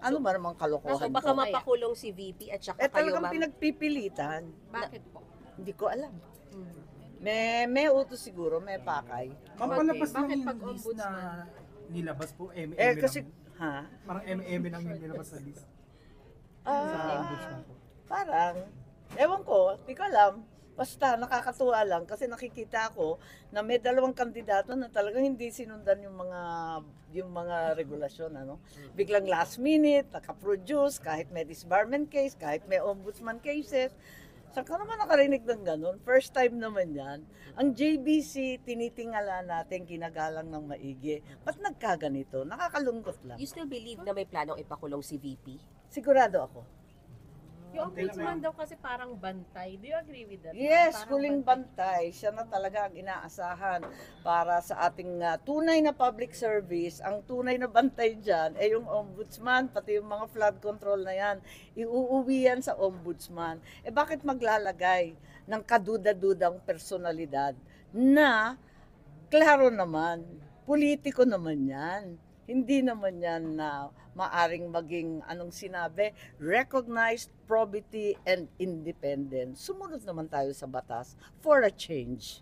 Ano ba namang So kalokohan baka to? mapakulong si VP at saka Eh kayo, talagang ma'am. pinagpipilitan. Bakit po? Hindi ko alam. Mhm. May utos siguro, may pakay. Ma'am, Okay. palabas lang Bakit yung pag list ombudsman? na nilabas po, MM Eh kasi, lang. ha? Parang MM lang yung nilabas sa list. Sa Ah, ombudsman po. parang, ewan ko, di ko alam. Basta nakakatuwa lang kasi nakikita ko na may dalawang kandidato na talagang hindi sinundan yung mga regulasyon, ano. Biglang last minute, nakaproduce, kahit may disbarment case, kahit may ombudsman cases. Saan ka naman nakarinig ng ganun? First time naman yan. Ang JBC, tinitingala natin, ginagalang ng maigi. Ba't nagkaganito? Nakakalungkot lang. You still believe na may planong ipakulong si VP? Sigurado ako. Yung ombudsman daw kasi parang bantay. Do you agree with that? Yes, Parang huling bantay. Siya na talaga ang inaasahan para sa ating tunay na public service. Ang tunay na bantay dyan ay yung ombudsman, pati yung mga flood control na yan. Iuuwi yan sa ombudsman. Eh bakit maglalagay ng kaduda-dudang personalidad na, klaro naman, politiko naman yan. Hindi naman yan na maaring maging, anong sinabi, recognized probity and independence. Sumunod naman tayo sa batas for a change.